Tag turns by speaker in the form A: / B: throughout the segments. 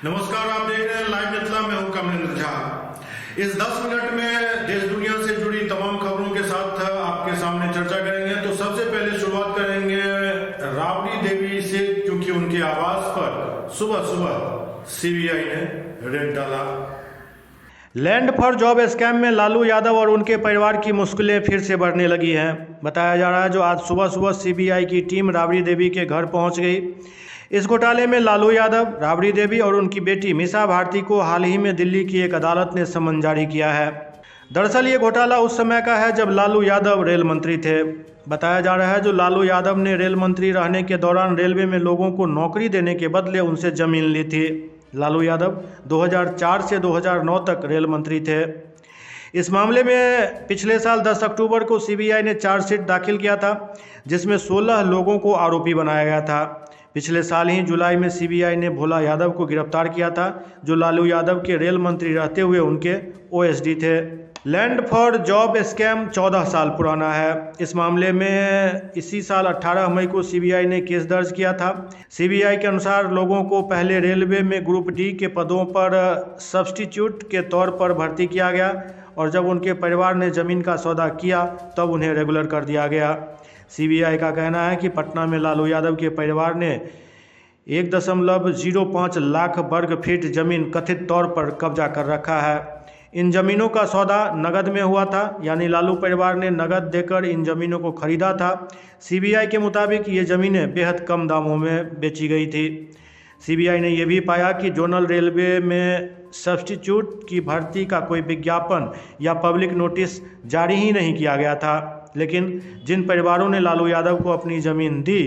A: नमस्कार, आप देख रहे हैं लाइव मिथिला। मैं हूं कमलेंद्र झा। इस 10 मिनट में देश दुनिया से जुड़ी तमाम खबरों के साथ आपके सामने चर्चा करेंगे। तो सबसे पहले शुरुआत करेंगे राबड़ी देवी से, क्योंकि उनके आवास पर सुबह सुबह सीबीआई ने रेड डाला।
B: लैंड फॉर जॉब स्कैम में लालू यादव और उनके परिवार की मुश्किलें फिर से बढ़ने लगी हैं। बताया जा रहा है जो आज सुबह सुबह सीबीआई की टीम राबड़ी देवी के घर पहुंच गई। इस घोटाले में लालू यादव, राबड़ी देवी और उनकी बेटी मीसा भारती को हाल ही में दिल्ली की एक अदालत ने समन जारी किया है। दरअसल ये घोटाला उस समय का है जब लालू यादव रेल मंत्री थे। बताया जा रहा है जो लालू यादव ने रेल मंत्री रहने के दौरान रेलवे में लोगों को नौकरी देने के बदले उनसे जमीन ली थी। लालू यादव 2004 से 2009 तक रेल मंत्री थे। इस मामले में पिछले साल 10 अक्टूबर को सीबीआई ने चार्जशीट दाखिल किया था, जिसमें 16 लोगों को आरोपी बनाया गया था। पिछले साल ही जुलाई में सीबीआई ने भोला यादव को गिरफ्तार किया था, जो लालू यादव के रेल मंत्री रहते हुए उनके ओएसडी थे। लैंड फॉर जॉब स्कैम 14 साल पुराना है। इस मामले में इसी साल 18 मई को सीबीआई ने केस दर्ज किया था। सीबीआई के अनुसार लोगों को पहले रेलवे में ग्रुप डी के पदों पर सब्स्टिट्यूट के तौर पर भर्ती किया गया और जब उनके परिवार ने ज़मीन का सौदा किया तब उन्हें रेगुलर कर दिया गया। सीबीआई का कहना है कि पटना में लालू यादव के परिवार ने 1.05 लाख वर्ग फीट जमीन कथित तौर पर कब्जा कर रखा है। इन जमीनों का सौदा नगद में हुआ था, यानी लालू परिवार ने नगद देकर इन जमीनों को खरीदा था। सीबीआई के मुताबिक ये ज़मीनें बेहद कम दामों में बेची गई थी। सीबीआई ने यह भी पाया कि जोनल रेलवे में सब्स्टिट्यूट की भर्ती का कोई विज्ञापन या पब्लिक नोटिस जारी ही नहीं किया गया था, लेकिन जिन परिवारों ने लालू यादव को अपनी ज़मीन दी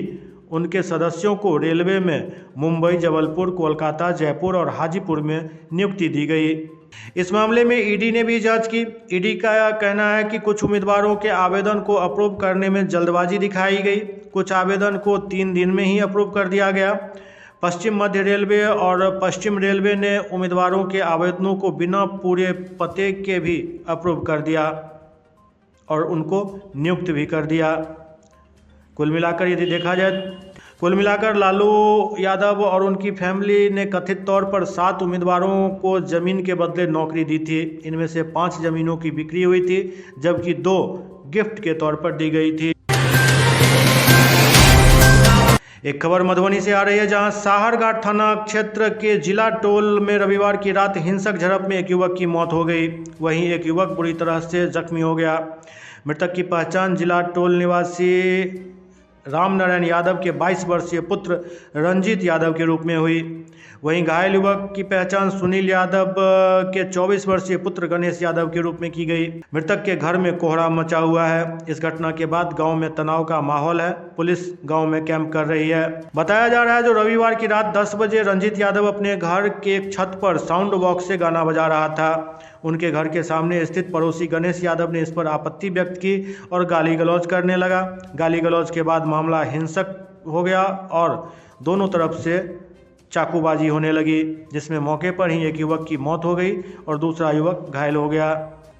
B: उनके सदस्यों को रेलवे में मुंबई, जबलपुर, कोलकाता, जयपुर और हाजीपुर में नियुक्ति दी गई। इस मामले में ईडी ने भी जांच की। ईडी का कहना है कि कुछ उम्मीदवारों के आवेदन को अप्रूव करने में जल्दबाजी दिखाई गई। कुछ आवेदन को 3 दिन में ही अप्रूव कर दिया गया। पश्चिम मध्य रेलवे और पश्चिम रेलवे ने उम्मीदवारों के आवेदनों को बिना पूरे पते के भी अप्रूव कर दिया और उनको नियुक्त भी कर दिया। कुल मिलाकर यदि देखा जाए लालू यादव और उनकी फैमिली ने कथित तौर पर 7 उम्मीदवारों को ज़मीन के बदले नौकरी दी थी। इनमें से 5 ज़मीनों की बिक्री हुई थी, जबकि 2 गिफ्ट के तौर पर दी गई थी। एक खबर मधुबनी से आ रही है, जहां साहरघाट थाना क्षेत्र के जिला टोल में रविवार की रात हिंसक झड़प में एक युवक की मौत हो गई। वहीं एक युवक बुरी तरह से जख्मी हो गया। मृतक की पहचान जिला टोल निवासी रामनारायण यादव के 22 वर्षीय पुत्र रंजीत यादव के रूप में हुई। वहीं घायल युवक की पहचान सुनील यादव के 24 वर्षीय पुत्र गणेश यादव के रूप में की गई। मृतक के घर में कोहराम मचा हुआ है। इस घटना के बाद गांव में तनाव का माहौल है। पुलिस गांव में कैंप कर रही है। बताया जा रहा है जो रविवार की रात 10 बजे रंजीत यादव अपने घर के एक छत पर साउंड बॉक्स से गाना बजा रहा था। उनके घर के सामने स्थित पड़ोसी गणेश यादव ने इस पर आपत्ति व्यक्त की और गाली गलौज करने लगा। गाली गलौज के बाद मामला हिंसक हो गया और दोनों तरफ से चाकूबाजी होने लगी, जिसमें मौके पर ही एक युवक की मौत हो गई और दूसरा युवक घायल हो गया।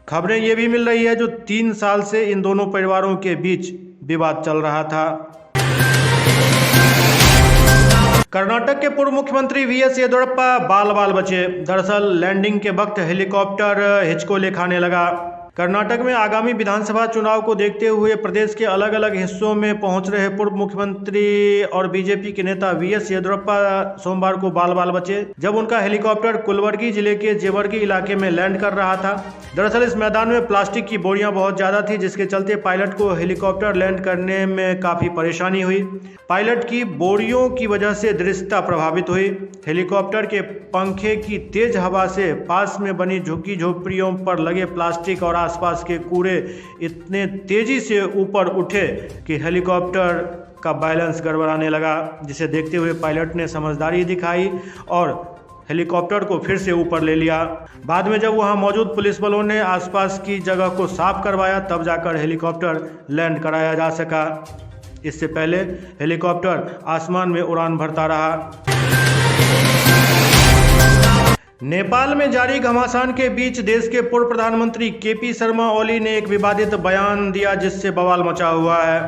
B: खबरें ये भी मिल रही है जो 3 साल से इन दोनों परिवारों के बीच विवाद चल रहा था। कर्नाटक के पूर्व मुख्यमंत्री वीएस येदियुरप्पा बाल बचे। दरअसल लैंडिंग के वक्त हेलीकॉप्टर हिचकोले खाने लगा। कर्नाटक में आगामी विधानसभा चुनाव को देखते हुए प्रदेश के अलग अलग हिस्सों में पहुंच रहे पूर्व मुख्यमंत्री और बीजेपी के नेता वीएस येदियुरप्पा सोमवार को बाल बचे, जब उनका हेलीकॉप्टर कुलवर्गी जिले के जेवर्गी इलाके में लैंड कर रहा था। दरअसल इस मैदान में प्लास्टिक की बोरियां बहुत ज़्यादा थी, जिसके चलते पायलट को हेलीकॉप्टर लैंड करने में काफ़ी परेशानी हुई। पायलट की बोरियों की वजह से दृश्यता प्रभावित हुई। हेलीकॉप्टर के पंखे की तेज हवा से पास में बनी झुग्गी झोपड़ियों पर लगे प्लास्टिक और आसपास के कूड़े इतने तेजी से ऊपर उठे कि हेलीकॉप्टर का बैलेंस गड़बड़ाने लगा, जिसे देखते हुए पायलट ने समझदारी दिखाई और हेलीकॉप्टर को फिर से ऊपर ले लिया। बाद में जब वहां मौजूद पुलिस बलों ने आसपास की जगह को साफ करवाया, तब जाकर हेलीकॉप्टर लैंड कराया जा सका। इससे पहले हेलीकॉप्टर आसमान में उड़ान भरता रहा। नेपाल में जारी घमासान के बीच देश के पूर्व प्रधानमंत्री केपी शर्मा ओली ने एक विवादित बयान दिया, जिससे बवाल मचा हुआ है।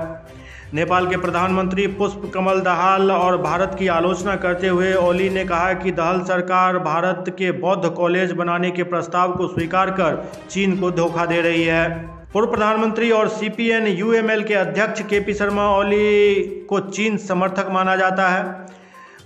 B: नेपाल के प्रधानमंत्री पुष्प कमल दहाल और भारत की आलोचना करते हुए ओली ने कहा कि दहाल सरकार भारत के बौद्ध कॉलेज बनाने के प्रस्ताव को स्वीकार कर चीन को धोखा दे रही है। पूर्व प्रधानमंत्री और CPN UML के अध्यक्ष KP शर्मा ओली को चीन समर्थक माना जाता है।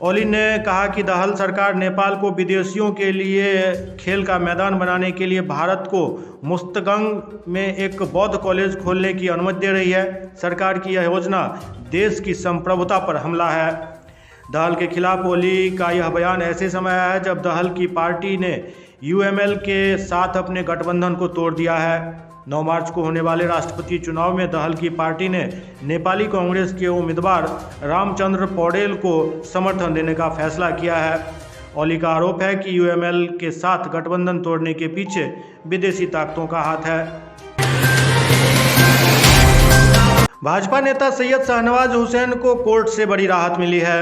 B: ओली ने कहा कि दहाल सरकार नेपाल को विदेशियों के लिए खेल का मैदान बनाने के लिए भारत को मुस्तगंग में एक बौद्ध कॉलेज खोलने की अनुमति दे रही है। सरकार की यह योजना देश की संप्रभुता पर हमला है। दहाल के खिलाफ ओली का यह बयान ऐसे समय आया है जब दहाल की पार्टी ने UML के साथ अपने गठबंधन को तोड़ दिया है। 9 मार्च को होने वाले राष्ट्रपति चुनाव में दहाल की पार्टी ने नेपाली कांग्रेस के उम्मीदवार रामचंद्र पौडेल को समर्थन देने का फैसला किया है। ओली का आरोप है कि UML के साथ गठबंधन तोड़ने के पीछे विदेशी ताकतों का हाथ है। भाजपा नेता सैयद शाहनवाज हुसैन को कोर्ट से बड़ी राहत मिली है।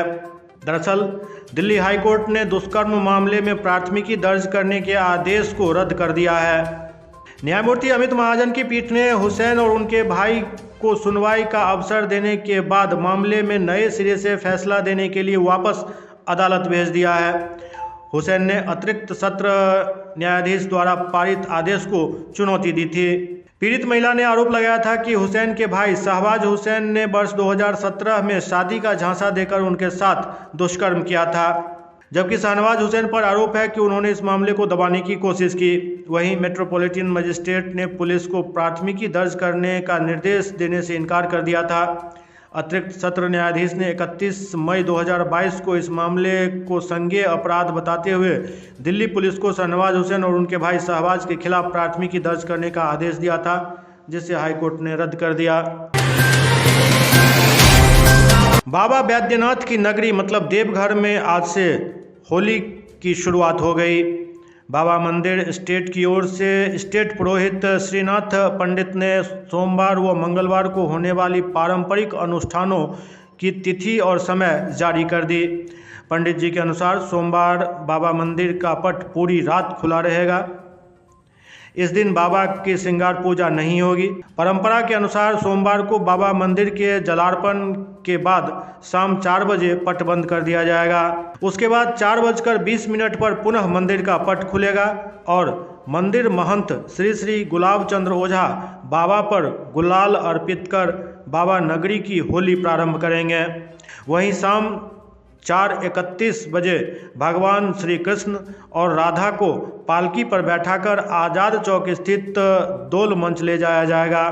B: दरअसल दिल्ली हाईकोर्ट ने दुष्कर्म मामले में प्राथमिकी दर्ज करने के आदेश को रद्द कर दिया है। न्यायमूर्ति अमित महाजन की पीठ ने हुसैन और उनके भाई को सुनवाई का अवसर देने के बाद मामले में नए सिरे से फैसला देने के लिए वापस अदालत भेज दिया है। हुसैन ने अतिरिक्त सत्र न्यायाधीश द्वारा पारित आदेश को चुनौती दी थी। पीड़ित महिला ने आरोप लगाया था कि हुसैन के भाई शहबाज हुसैन ने वर्ष 2017 में शादी का झांसा देकर उनके साथ दुष्कर्म किया था, जबकि शाहनवाज हुसैन पर आरोप है कि उन्होंने इस मामले को दबाने की कोशिश की। वहीं मेट्रोपॉलिटन मजिस्ट्रेट ने पुलिस को प्राथमिकी दर्ज करने का निर्देश देने से इनकार कर दिया था। अतिरिक्त सत्र न्यायाधीश ने 31 मई 2022 को इस मामले को संज्ञेय अपराध बताते हुए दिल्ली पुलिस को शाहनवाज हुसैन और उनके भाई शहबाज के खिलाफ प्राथमिकी दर्ज करने का आदेश दिया था, जिसे हाईकोर्ट ने रद्द कर दिया। बाबा बैद्यनाथ की नगरी मतलब देवघर में आज से होली की शुरुआत हो गई। बाबा मंदिर स्टेट की ओर से स्टेट पुरोहित श्रीनाथ पंडित ने सोमवार व मंगलवार को होने वाली पारंपरिक अनुष्ठानों की तिथि और समय जारी कर दी। पंडित जी के अनुसार सोमवार बाबा मंदिर का पट पूरी रात खुला रहेगा। इस दिन बाबा की श्रृंगार पूजा नहीं होगी। परंपरा के अनुसार सोमवार को बाबा मंदिर के जलार्पण के बाद शाम 4 बजे पट बंद कर दिया जाएगा। उसके बाद 4:20 पर पुनः मंदिर का पट खुलेगा और मंदिर महंत श्री श्री गुलाब चंद्र ओझा बाबा पर गुलाल अर्पित कर बाबा नगरी की होली प्रारंभ करेंगे। वहीं शाम 4:31 बजे भगवान श्री कृष्ण और राधा को पालकी पर बैठाकर आज़ाद चौक स्थित दोल मंच ले जाया जाएगा।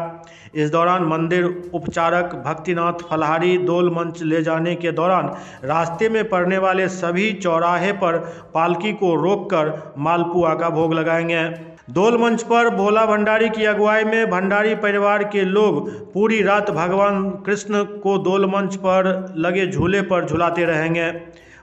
B: इस दौरान मंदिर उपचारक भक्तिनाथ फलाहारी दोल मंच ले जाने के दौरान रास्ते में पड़ने वाले सभी चौराहे पर पालकी को रोककर मालपुआ का भोग लगाएंगे। दोल मंच पर भोला भंडारी की अगुवाई में भंडारी परिवार के लोग पूरी रात भगवान कृष्ण को दोल मंच पर लगे झूले पर झुलाते रहेंगे।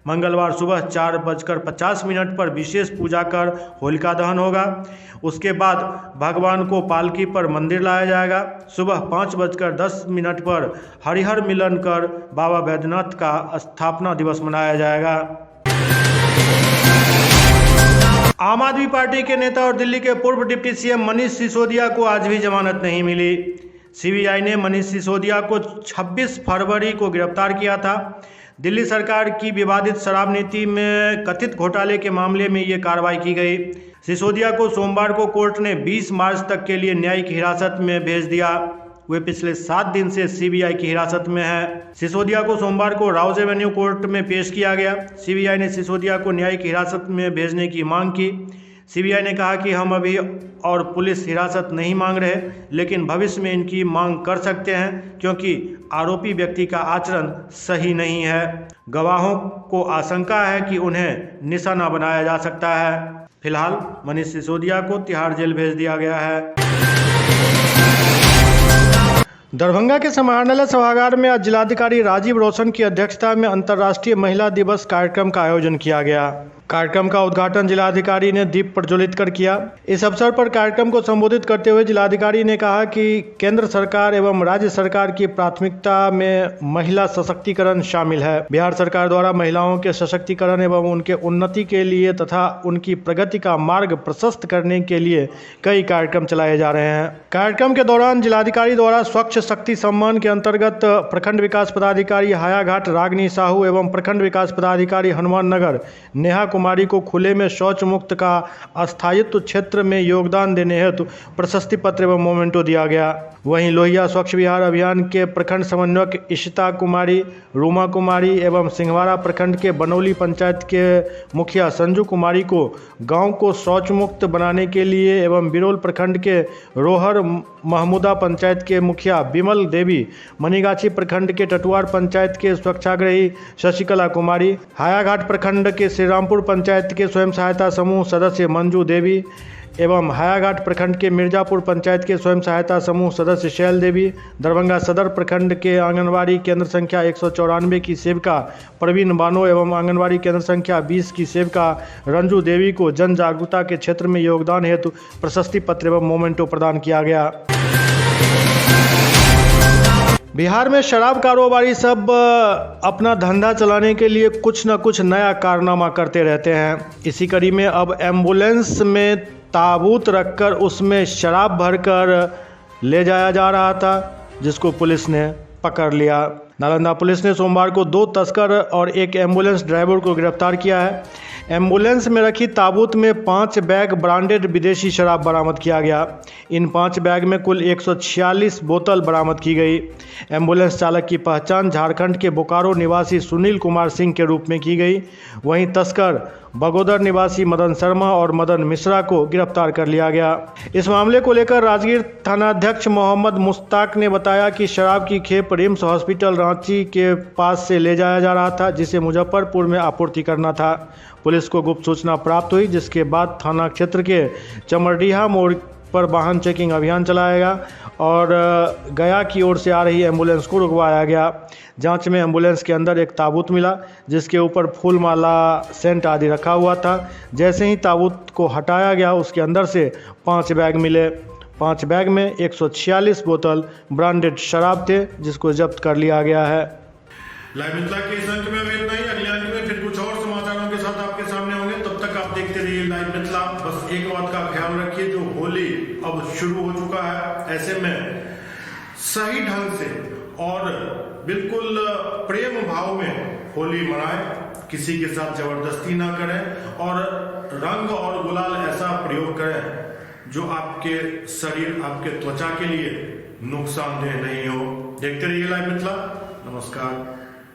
B: मंगलवार सुबह 4:50 पर विशेष पूजा कर होलिका दहन होगा। उसके बाद भगवान को पालकी पर मंदिर लाया जाएगा। सुबह 5:10 पर हरिहर मिलन कर बाबा बैद्यनाथ का स्थापना दिवस मनाया जाएगा। आम आदमी पार्टी के नेता और दिल्ली के पूर्व डिप्टी CM मनीष सिसोदिया को आज भी जमानत नहीं मिली। CBI ने मनीष सिसोदिया को 26 फरवरी को गिरफ्तार किया था। दिल्ली सरकार की विवादित शराब नीति में कथित घोटाले के मामले में ये कार्रवाई की गई। सिसोदिया को सोमवार को कोर्ट ने 20 मार्च तक के लिए न्यायिक हिरासत में भेज दिया। वे पिछले 7 दिन से CBI की हिरासत में है। सिसोदिया को सोमवार को राउज एवेन्यू कोर्ट में पेश किया गया। CBI ने सिसोदिया को न्यायिक हिरासत में भेजने की मांग की। CBI ने कहा कि हम अभी और पुलिस हिरासत नहीं मांग रहे, लेकिन भविष्य में इनकी मांग कर सकते हैं क्योंकि आरोपी व्यक्ति का आचरण सही नहीं है। गवाहों को आशंका है कि उन्हें निशाना बनाया जा सकता है। फिलहाल मनीष सिसोदिया को तिहाड़ जेल भेज दिया गया है। दरभंगा के समाहरणालय सभागार में आज जिलाधिकारी राजीव रोशन की अध्यक्षता में अंतर्राष्ट्रीय महिला दिवस कार्यक्रम का आयोजन किया गया। कार्यक्रम का उद्घाटन जिलाधिकारी ने दीप प्रज्वलित कर किया। इस अवसर पर कार्यक्रम को संबोधित करते हुए जिलाधिकारी ने कहा कि केंद्र सरकार एवं राज्य सरकार की प्राथमिकता में महिला सशक्तिकरण शामिल है। बिहार सरकार द्वारा महिलाओं के सशक्तिकरण एवं उनके उन्नति के लिए तथा उनकी प्रगति का मार्ग प्रशस्त करने के लिए कई कार्यक्रम चलाए जा रहे हैं। कार्यक्रम के दौरान जिलाधिकारी द्वारा स्वच्छ शक्ति सम्मान के अंतर्गत प्रखंड विकास पदाधिकारी हायाघाट रागनी साहू एवं प्रखंड विकास पदाधिकारी हनुमान नगर नेहा कुमारी को खुले में शौच मुक्त का अस्थायित्व क्षेत्र में योगदान देने हेतु प्रशस्ति पत्र एवं मोमेंटो दिया गया। वहीं लोहिया स्वच्छ विहार अभियान के प्रखंड समन्वयक इशिता कुमारी, रूमा कुमारी एवं सिंहवाड़ा प्रखंड के बनौली पंचायत के मुखिया संजू कुमारी को गांव को शौच मुक्त बनाने के लिए एवं बिरोल प्रखंड के रोहर महमूदा पंचायत के मुखिया बिमल देवी, मनीगाछी प्रखंड के टटुआर पंचायत के स्वच्छाग्रही शशिकला कुमारी, हायाघाट प्रखंड के श्रीरामपुर पंचायत के स्वयं सहायता समूह सदस्य मंजू देवी एवं हायाघाट प्रखंड के मिर्जापुर पंचायत के स्वयं सहायता समूह सदस्य शैल देवी, दरभंगा सदर प्रखंड के आंगनबाड़ी केंद्र संख्या 194 की सेविका प्रवीण बानो एवं आंगनबाड़ी केंद्र संख्या 20 की सेविका रंजू देवी को जन जागरूकता के क्षेत्र में योगदान हेतु प्रशस्ति पत्र एवं मोमेंटो प्रदान किया गया। बिहार में शराब कारोबारी सब अपना धंधा चलाने के लिए कुछ न कुछ नया कारनामा करते रहते हैं। इसी कड़ी में अब एम्बुलेंस में ताबूत रखकर उसमें शराब भरकर ले जाया जा रहा था, जिसको पुलिस ने पकड़ लिया। नालंदा पुलिस ने सोमवार को 2 तस्कर और एक एम्बुलेंस ड्राइवर को गिरफ्तार किया है। एम्बुलेंस में रखी ताबूत में 5 बैग ब्रांडेड विदेशी शराब बरामद किया गया। इन 5 बैग में कुल 146 बोतल बरामद की गई। एम्बुलेंस चालक की पहचान झारखंड के बोकारो निवासी सुनील कुमार सिंह के रूप में की गई। वहीं तस्कर बगोदर निवासी मदन शर्मा और मदन मिश्रा को गिरफ्तार कर लिया गया। इस मामले को लेकर राजगीर थानाध्यक्ष मोहम्मद मुश्ताक ने बताया कि शराब की खेप रिम्स हॉस्पिटल रांची के पास से ले जाया जा रहा था, जिसे मुजफ्फरपुर में आपूर्ति करना था। पुलिस को गुप्त सूचना प्राप्त हुई, जिसके बाद थाना क्षेत्र के चमरडीहा मोड़ पर वाहन चेकिंग अभियान चलाया गया और गया की ओर से आ रही एम्बुलेंस को रुकवाया गया। जांच में एम्बुलेंस के अंदर एक ताबूत मिला, जिसके ऊपर फूल माला, सेंट आदि रखा हुआ था। जैसे ही ताबूत को हटाया गया, उसके अंदर से 5 बैग मिले। 5 बैग में 146 बोतल ब्रांडेड शराब थे, जिसको जब्त कर लिया गया है।
A: लाइव मिथिला के इस अंक में इतना ही। अगले अंक में फिर कुछ और समाचारों के साथ आपके सामने होंगे। तब तक आप देखते रहिए लाइव मिथिला। बस एक बात का ख्याल रखिए, जो होली अब शुरू हो चुका है, ऐसे में सही ढंग से और बिल्कुल प्रेम भाव में होली मनाएं। किसी के साथ जबरदस्ती ना करें और रंग और गुलाल ऐसा प्रयोग करें जो आपके शरीर, आपके त्वचा के लिए नुकसानदेह नहीं हो। देखते रहिए लाइव मिथिला। नमस्कार।